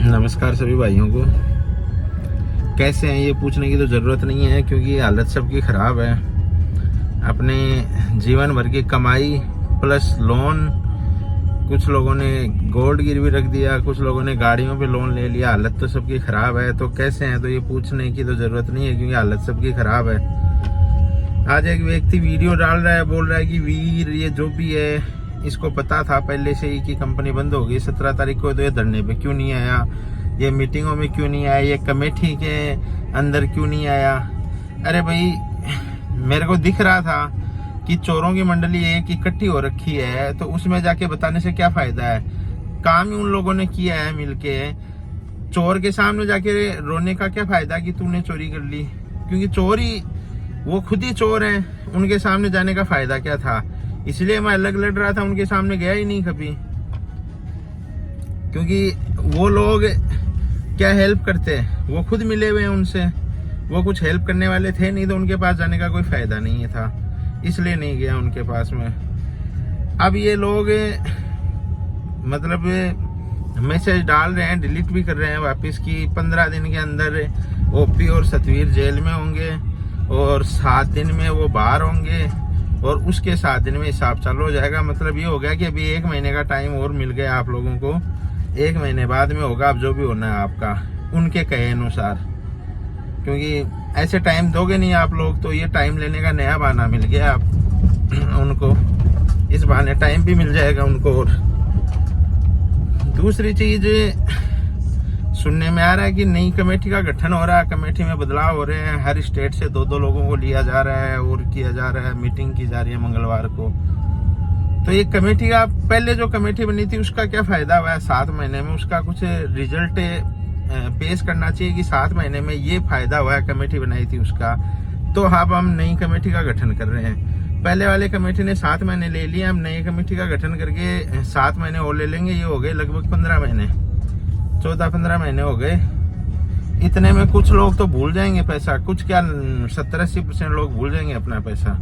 नमस्कार सभी भाइयों को। कैसे हैं ये पूछने की तो ज़रूरत नहीं है, क्योंकि हालत सबकी ख़राब है। अपने जीवन भर की कमाई प्लस लोन, कुछ लोगों ने गोल्ड गिरवी रख दिया, कुछ लोगों ने गाड़ियों पे लोन ले लिया। हालत तो सबकी ख़राब है। तो कैसे हैं तो ये पूछने की तो ज़रूरत नहीं है, क्योंकि हालत सबकी ख़राब है। आज एक व्यक्ति वीडियो डाल रहा है, बोल रहा है कि वीर ये जो भी है इसको पता था पहले से ही कि कंपनी बंद होगी 17 तारीख को, तो ये धरने पे क्यों नहीं आया, ये मीटिंगों में क्यों नहीं आया, ये कमेटी के अंदर क्यों नहीं आया। अरे भाई, मेरे को दिख रहा था कि चोरों की मंडली एक इकट्ठी हो रखी है, तो उसमें जाके बताने से क्या फायदा है। काम ही उन लोगों ने किया है मिलके। चोर के सामने जाके रोने का क्या फायदा कि तूने चोरी कर ली, क्योंकि चोर ही वो खुद ही चोर हैं। उनके सामने जाने का फायदा क्या था। इसलिए मैं अलग लड़ रहा था, उनके सामने गया ही नहीं कभी, क्योंकि वो लोग क्या हेल्प करते हैं, वो खुद मिले हुए हैं उनसे, वो कुछ हेल्प करने वाले थे नहीं, तो उनके पास जाने का कोई फायदा नहीं था, इसलिए नहीं गया उनके पास में। अब ये लोग मतलब मैसेज डाल रहे हैं, डिलीट भी कर रहे हैं वापस की 15 दिन के अंदर ओपी और सतवीर जेल में होंगे और 7 दिन में वो बाहर होंगे और उसके 7 दिन में हिसाब चालू हो जाएगा। मतलब ये हो गया कि अभी 1 महीने का टाइम और मिल गया आप लोगों को। 1 महीने बाद में होगा अब जो भी होना है आपका, उनके कहे अनुसार, क्योंकि ऐसे टाइम दोगे नहीं आप लोग, तो ये टाइम लेने का नया बहाना मिल गया आप उनको। इस बहाने टाइम भी मिल जाएगा उनको। और दूसरी चीज सुनने में आ रहा है कि नई कमेटी का गठन हो रहा है, कमेटी में बदलाव हो रहे हैं, हर स्टेट से 2-2 लोगों को लिया जा रहा है और किया जा रहा है, मीटिंग की जा रही है मंगलवार को। तो ये कमेटी का पहले जो कमेटी बनी थी उसका क्या फायदा हुआ है 7 महीने में, उसका कुछ रिजल्ट पेश करना चाहिए कि 7 महीने में ये फायदा हुआ है कमेटी बनाई थी उसका। तो अब हम नई कमेटी का गठन कर रहे हैं। पहले वाले कमेटी ने 7 महीने ले लिए, हम नई कमेटी का गठन करके 7 महीने और ले लेंगे। ये हो गए लगभग 15 महीने, 14-15 महीने हो गए। इतने में कुछ लोग तो भूल जाएंगे पैसा, कुछ क्या 70-80% लोग भूल जाएंगे अपना पैसा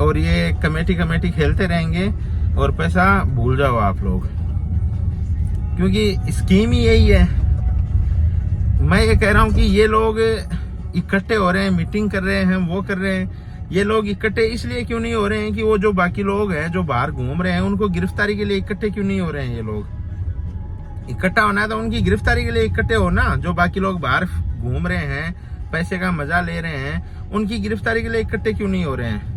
और ये कमेटी खेलते रहेंगे और पैसा भूल जाओ आप लोग, क्योंकि स्कीम ही यही है। मैं ये कह रहा हूँ कि ये लोग इकट्ठे हो रहे हैं, मीटिंग कर रहे हैं, वो कर रहे हैं। ये लोग इकट्ठे इसलिए क्यों नहीं हो रहे हैं कि वो जो बाकी लोग हैं जो बाहर घूम रहे हैं उनको गिरफ्तारी के लिए इकट्ठे क्यों नहीं हो रहे हैं। ये लोग इकट्ठा होना है तो उनकी गिरफ्तारी के लिए इकट्ठे हो ना। जो बाकी लोग बाहर घूम रहे हैं, पैसे का मजा ले रहे हैं, उनकी गिरफ्तारी के लिए इकट्ठे क्यों नहीं हो रहे हैं।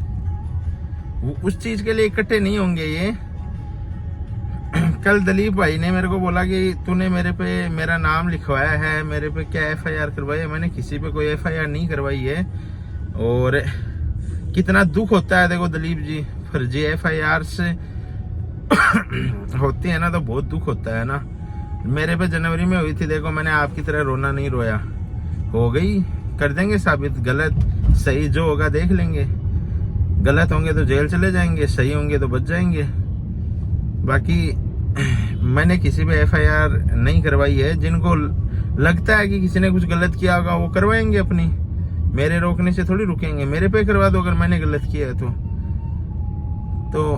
उस चीज के लिए इकट्ठे नहीं होंगे ये। कल दलीप भाई ने मेरे को बोला कि तूने मेरे पे मेरा नाम लिखवाया है, मेरे पे क्या FIR करवाई है। मैंने किसी पे कोई FIR नहीं करवाई है। और कितना दुख होता है देखो दलीप जी, फर्जी FIR से होती है ना, तो बहुत दुख होता है ना। मेरे पे जनवरी में हुई थी, देखो मैंने आपकी तरह रोना नहीं रोया। हो गई, कर देंगे साबित, गलत सही जो होगा देख लेंगे। गलत होंगे तो जेल चले जाएंगे, सही होंगे तो बच जाएंगे। बाकी मैंने किसी पे FIR नहीं करवाई है। जिनको लगता है कि किसी ने कुछ गलत किया होगा वो करवाएंगे अपनी, मेरे रोकने से थोड़ी रुकेंगे। मेरे पे करवा दो अगर मैंने गलत किया है तो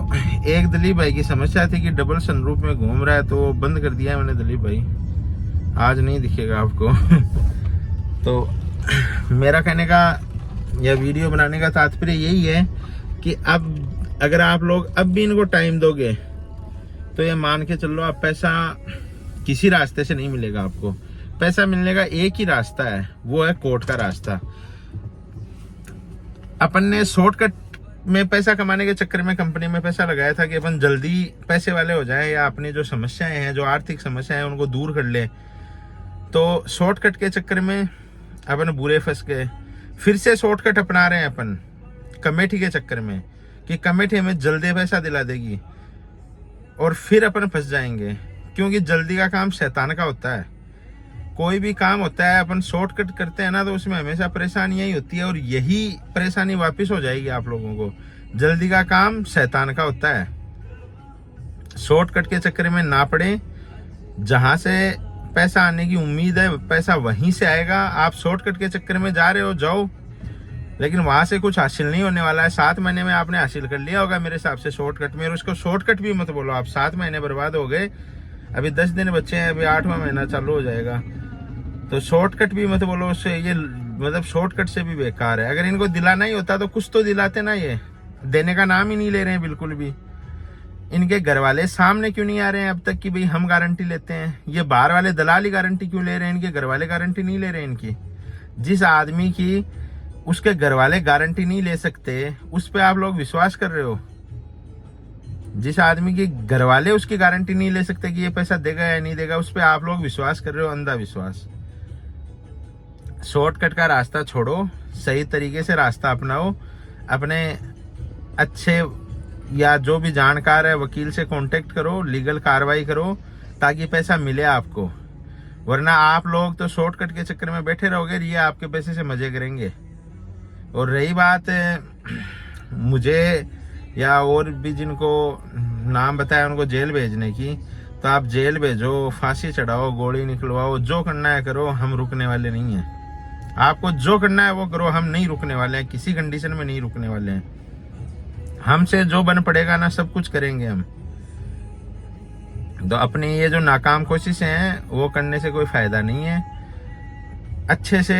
एक दलीप भाई की समस्या थी कि डबल सनरूफ में घूम रहा है, तो बंद कर दिया है मैंने दलीप भाई, आज नहीं दिखेगा आपको तो मेरा कहने का या वीडियो बनाने का तात्पर्य यही है कि अब अगर आप लोग अब भी इनको टाइम दोगे तो ये मान के चलो, आप पैसा किसी रास्ते से नहीं मिलेगा आपको। पैसा मिलने का एक ही रास्ता है, वो है कोर्ट का रास्ता। अपन ने शॉर्टकट में पैसा कमाने के चक्कर में कंपनी में पैसा लगाया था कि अपन जल्दी पैसे वाले हो जाएं या अपनी जो समस्याएं हैं, जो आर्थिक समस्याएं हैं, उनको दूर कर ले। तो शॉर्टकट के चक्कर में अपन बुरे फंस गए। फिर से शॉर्टकट अपना रहे हैं अपन कमेटी के चक्कर में कि कमेटी हमें जल्दी पैसा दिला देगी, और फिर अपन फंस जाएंगे, क्योंकि जल्दी का काम शैतान का होता है। कोई भी काम होता है अपन शॉर्टकट करते हैं ना, तो उसमें हमेशा परेशानियां ही होती है, और यही परेशानी वापस हो जाएगी आप लोगों को। जल्दी का काम शैतान का होता है। शॉर्टकट के चक्कर में ना पड़े, जहां से पैसा आने की उम्मीद है पैसा वहीं से आएगा। आप शॉर्टकट के चक्कर में जा रहे हो, जाओ, लेकिन वहां से कुछ हासिल नहीं होने वाला है। 7 महीने में आपने हासिल कर लिया होगा मेरे हिसाब से शॉर्टकट में, और उसको शॉर्टकट भी मत बोलो आप। 7 महीने बर्बाद हो गए, अभी 10 दिन बच्चे हैं, अभी 8वां महीना चालू हो जाएगा। तो शॉर्टकट भी मत बोलो उससे, ये मतलब शॉर्टकट से भी बेकार है। अगर इनको दिलाना ही होता तो कुछ तो दिलाते ना, ये देने का नाम ही नहीं ले रहे हैं बिल्कुल भी। इनके घर वाले सामने क्यों नहीं आ रहे हैं अब तक कि भाई हम गारंटी लेते हैं? ये बाहर वाले दलाल ही गारंटी क्यों ले रहे हैं? इनके घर वाले गारंटी नहीं ले रहे हैं इनकी। जिस आदमी की उसके घर वाले गारंटी नहीं ले सकते, उस पे आप लोग विश्वास कर रहे हो। जिस आदमी के घर वाले उसकी गारंटी नहीं ले सकते कि ये पैसा देगा या नहीं देगा, उस पे आप लोग विश्वास कर रहे हो, अंधा विश्वास। शॉर्टकट का रास्ता छोड़ो, सही तरीके से रास्ता अपनाओ। अपने अच्छे या जो भी जानकार है वकील से कांटेक्ट करो, लीगल कार्रवाई करो, ताकि पैसा मिले आपको। वरना आप लोग तो शॉर्टकट के चक्कर में बैठे रहोगे, ये आपके पैसे से मजे करेंगे। और रही बात मुझे या और भी जिनको नाम बताया उनको जेल भेजने की, तो आप जेल भेजो, फांसी चढ़ाओ, गोली निकलवाओ, जो करना है करो, हम रुकने वाले नहीं हैं। आपको जो करना है वो करो, हम नहीं रुकने वाले हैं, किसी कंडीशन में नहीं रुकने वाले हैं। हमसे जो बन पड़ेगा ना, सब कुछ करेंगे हम। तो अपनी ये जो नाकाम कोशिशें हैं वो करने से कोई फायदा नहीं है। अच्छे से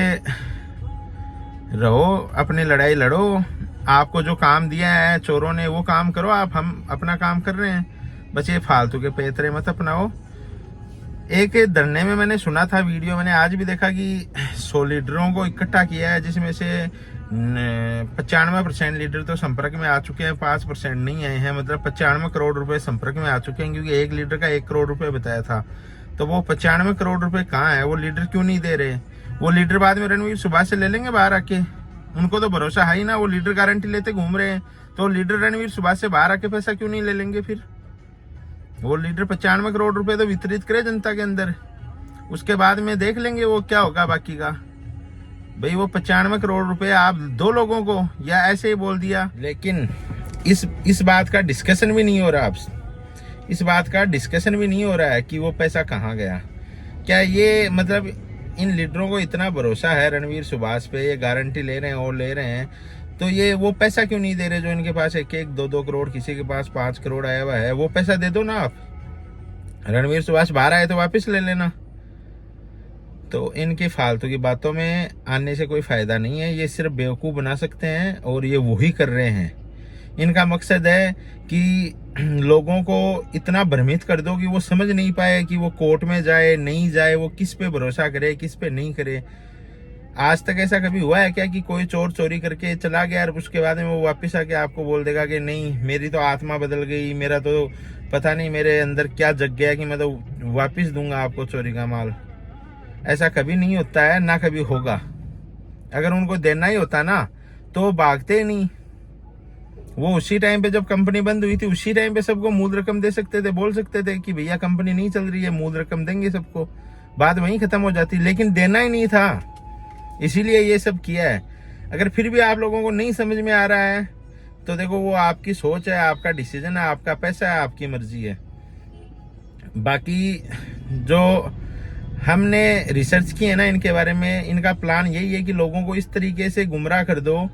रहो, अपनी लड़ाई लड़ो। आपको जो काम दिया है चोरों ने वो काम करो आप, हम अपना काम कर रहे हैं। बस ये फालतू के पेतरे मत अपनाओ। एक धरने में मैंने सुना था, वीडियो मैंने आज भी देखा कि 100 लीडरों को इकट्ठा किया है, जिसमें से 95% लीडर तो संपर्क में आ चुके हैं, 5% नहीं आए हैं। मतलब 95 करोड़ रुपए संपर्क में आ चुके हैं, क्योंकि एक लीडर का 1 करोड़ रुपए बताया था। तो वो 95 करोड़ रुपए कहाँ है? वो लीडर क्यों नहीं दे रहे? वो लीडर बाद में रणवीर सुभाष से ले लेंगे बाहर आके, उनको तो भरोसा है ही ना। वो लीडर गारंटी लेते घूम रहे हैं, तो लीडर रणवीर सुभाष से बाहर आके पैसा क्यों नहीं ले लेंगे? फिर वो लीडर 95 करोड़ रुपए तो वितरित करे जनता के अंदर, उसके बाद में देख लेंगे वो क्या होगा बाकी का। भाई वो 95 करोड़ रुपए आप 2 लोगों को या ऐसे ही बोल दिया। लेकिन इस बात का डिस्कशन भी नहीं हो रहा, इस बात का डिस्कशन भी नहीं हो रहा है कि वो पैसा कहाँ गया। क्या ये मतलब इन लीडरों को इतना भरोसा है रणवीर सुभाष पे, ये गारंटी ले रहे हैं और ले रहे हैं, तो ये वो पैसा क्यों नहीं दे रहे जो इनके पास 1-1, 2-2 करोड़, किसी के पास 5 करोड़ आया हुआ है? वो पैसा दे दो ना आप। रणवीर सुभाष बाहर आए तो वापस ले लेना। तो इनकी फालतू की बातों में आने से कोई फायदा नहीं है। ये सिर्फ बेवकूफ़ बना सकते हैं और ये वही कर रहे हैं। इनका मकसद है कि लोगों को इतना भ्रमित कर दो कि वो समझ नहीं पाए कि वो कोर्ट में जाए नहीं जाए, वो किस पे भरोसा करे किस पे नहीं करे। आज तक ऐसा कभी हुआ है क्या कि कोई चोर चोरी करके चला गया और उसके बाद में वो वापस आके आपको बोल देगा कि नहीं मेरी तो आत्मा बदल गई, मेरा तो पता नहीं मेरे अंदर क्या जग गया कि मैं तो वापस दूंगा आपको चोरी का माल? ऐसा कभी नहीं होता है, ना कभी होगा। अगर उनको देना ही होता ना तो भागते ही नहीं। वो उसी टाइम पे जब कंपनी बंद हुई थी, उसी टाइम पे सबको मूल रकम दे सकते थे, बोल सकते थे कि भैया कंपनी नहीं चल रही है, मूल रकम देंगे सबको, बात वहीं खत्म हो जाती। लेकिन देना ही नहीं था, इसीलिए ये सब किया है। अगर फिर भी आप लोगों को नहीं समझ में आ रहा है तो देखो वो आपकी सोच है, आपका डिसीजन है, आपका पैसा है, आपकी मर्जी है। बाकी जो हमने रिसर्च की है ना इनके बारे में, इनका प्लान यही है कि लोगों को इस तरीके से गुमराह कर दो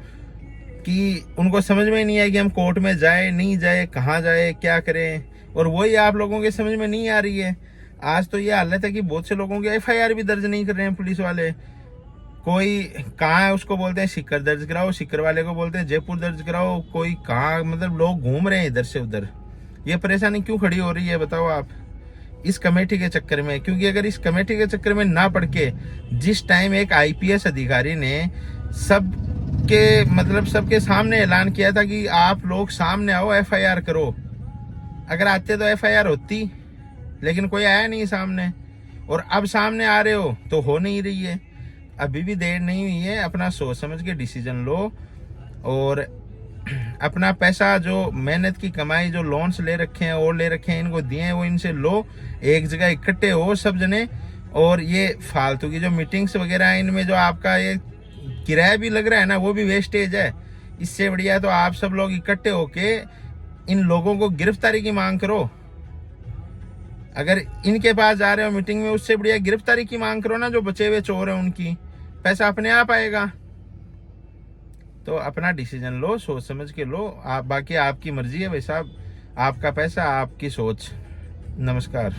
कि उनको समझ में नहीं आए कि हम कोर्ट में जाए नहीं जाए, कहाँ जाए, क्या करें। और वही आप लोगों के समझ में नहीं आ रही है। आज तो ये हालत है कि बहुत से लोगों के FIR भी दर्ज नहीं कर रहे हैं पुलिस वाले। कोई कहाँ है उसको बोलते हैं सीकर दर्ज कराओ, सीकर वाले को बोलते हैं जयपुर दर्ज कराओ, कोई कहाँ, मतलब लोग घूम रहे हैं इधर से उधर। ये परेशानी क्यों खड़ी हो रही है बताओ आप? इस कमेटी के चक्कर में। क्योंकि अगर इस कमेटी के चक्कर में ना पड़ के जिस टाइम एक IPS अधिकारी ने सबके सामने ऐलान किया था कि आप लोग सामने आओ FIR करो, अगर आते तो FIR होती, लेकिन कोई आया नहीं सामने। और अब सामने आ रहे हो तो हो नहीं रही है। अभी भी देर नहीं हुई है, अपना सोच समझ के डिसीजन लो और अपना पैसा जो मेहनत की कमाई जो लोन्स ले रखे हैं और ले रखे हैं इनको दिए हैं वो इनसे लो, एक जगह इकट्ठे हो सब जने। और ये फालतू की जो मीटिंग्स वगैरह है इनमें जो आपका ये किराया भी लग रहा है ना वो भी वेस्टेज है। इससे बढ़िया तो आप सब लोग इकट्ठे होके इन लोगों को गिरफ्तारी की मांग करो। अगर इनके पास जा रहे हो मीटिंग में, उससे बढ़िया गिरफ्तारी की मांग करो ना, जो बचे हुए चोर हैं उनकी। पैसा अपने आप आएगा। तो अपना डिसीजन लो, सोच समझ के लो। आप बाकी आपकी मर्जी है भाई साहब, आपका पैसा, आपकी सोच। नमस्कार।